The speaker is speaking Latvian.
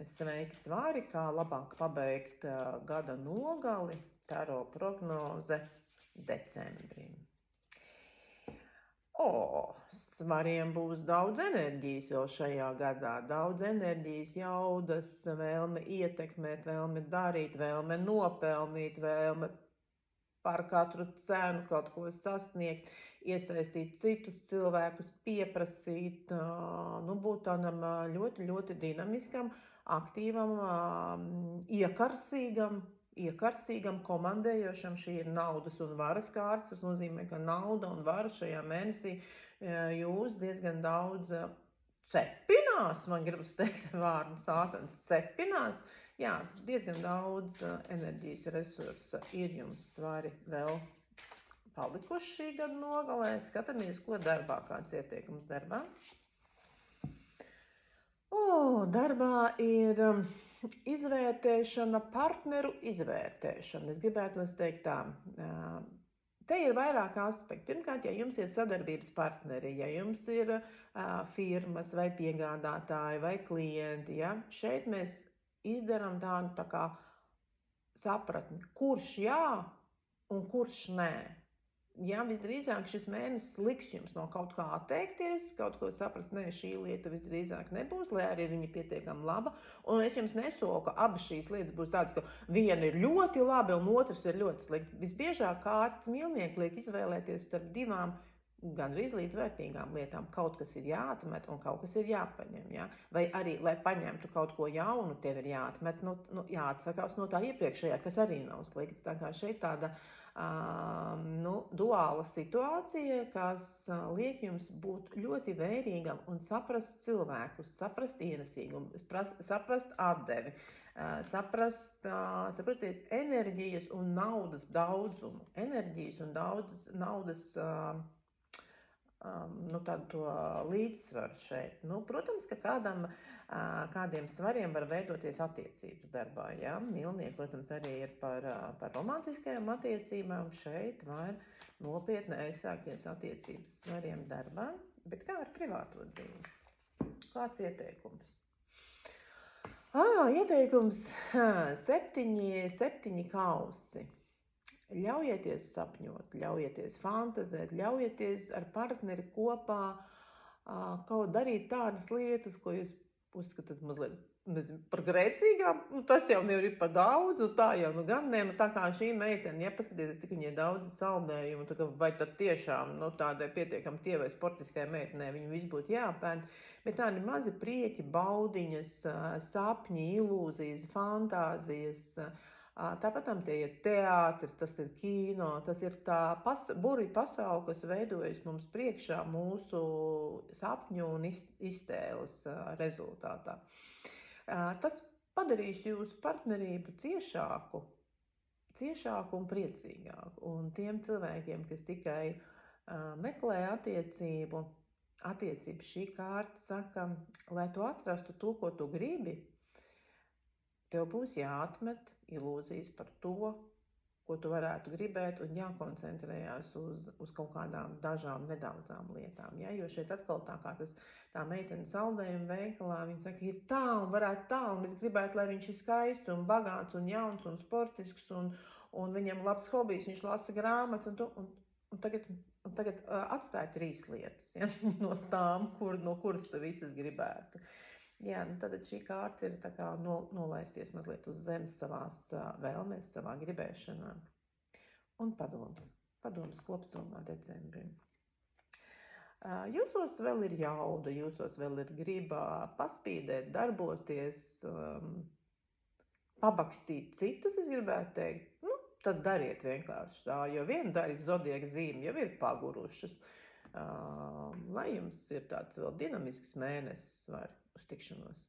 Sveiki, svari, kā labāk pabeigt gada nogali, taro prognoze decembrim. Svariem būs daudz enerģijas vēl šajā gadā, daudz enerģijas, jaudas, vēlme ietekmēt, vēlme darīt, vēlme nopelnīt, vēlme par katru cenu kaut ko sasniegt, iesaistīt citus cilvēkus, pieprasīt, būt tādam ļoti, ļoti dinamiskam, aktīvam, iekarsīgam, komandējošam. Šī ir naudas un varas kārtas. Tas nozīmē, ka nauda un vara šajā mēnesī jūs diezgan daudz cepinās, man gribas teikt vārdu sātans cepinās. Jā, diezgan daudz enerģijas resursa ir jums svari vēl palikuši šī gada nogalē. Skatāmies, ko darbā, kāds ieteikums darbā. Darbā ir izvērtēšana, partneru izvērtēšana. Es gribētu teikt tā. Te ir vairāk aspekti. Pirmkārt, ja jums ir sadarbības partneri, ja jums ir firmas vai piegādātāji vai klienti, ja, šeit mēs izdarām tādu tā kā sapratni, kurš jā un kurš nē. Jā, visdrīzāk šis mēnesis liks jums no kaut kā atteikties, kaut ko saprast, nē, šī lieta visdrīzāk nebūs, lai arī viņa pietiekami laba. Un es jums nesolu, ka abas šīs lietas būs tādas, ka viena ir ļoti labi un otrs ir ļoti slikti. Visbiežāk kārtas mīlnieki liek izvēlēties starp divām gandrīz līdzvērtīgām lietām. Kaut kas ir jāatmet un kaut kas ir jāpaņem. Ja? Vai arī, lai paņemtu kaut ko jaunu, tev ir jāatmet, jāatsakās no tā iepriekšējā, kas arī nav slikts. Tā kā šeit tāda duāla situācija, kas liek jums būt ļoti vērīgam un saprast cilvēkus, saprast ienesīgumu, saprast atdevi, saprasties enerģijas un naudas daudzumu. Enerģijas un naudas tādu to līdzsvaru šeit. Protams, ka kādiem svariem var veidoties attiecības darbā. Ja? Mīlnieki, protams, arī ir par romantiskajām attiecībām. Šeit var nopietni aizsākties attiecības svariem darbā. Bet kā ar privāto dzīvi? Kāds ieteikums? Ieteikums 7 kausi. Ļaujieties sapņot, ļaujieties fantazēt, ļaujieties ar partneri kopā kaut darīt tādas lietas, ko jūs uzskatāt mazliet, par grēcīgām. Tas jau nevar ir par daudz, un tā jau gan ne. Tā kā šī meitene, ja paskatieties, cik viņai daudz saldējumu, vai tad tiešām tādai pietiekam tievai sportiskai meitenei viņu viss būtu jāpēd. Bet tādi mazi prieki, baudiņas, sapņi, ilūzijas, fantāzijas. Tāpat tie ir teātris, tas ir kino, tas ir tā burvju pasaule, kas veidojas mums priekšā mūsu sapņu un iztēles rezultātā. Tas padarīs jūsu partnerību ciešāku un priecīgāku. Un tiem cilvēkiem, kas tikai meklē attiecību šī kārta saka, lai tu atrastu to, ko tu gribi, tev būs jāatmet ilūzijas par to, ko tu varētu gribēt, un jākoncentrējās uz kaut kādām dažām nedaudzām lietām. Ja? Jo šeit atkal tā meitene saldējuma veikalā, viņa saka, ir tā un varētu tā, un es gribētu, lai viņš ir skaists un bagāts un jauns un sportisks, un viņam labs hobijs, viņš lasa grāmatas, un tagad atstāja 3 lietas, ja? No tām, no kuras tu visas gribētu. Jā, tad šī kārta ir tā kā nolaisties mazliet uz zemes savās vēlmēs, savā gribēšanā. Un padoms kopsumā decembrim. Jūsos vēl ir jauda, jūsos vēl ir griba paspīdēt, darboties, pabakstīt citus, es gribētu teikt. Tad dariet vienkārši tā, jo viena daļa zodiaka zīme jau ir pagurušas. Lai jums ir tāds vēl dinamisks mēnesis, var uz tikšanos.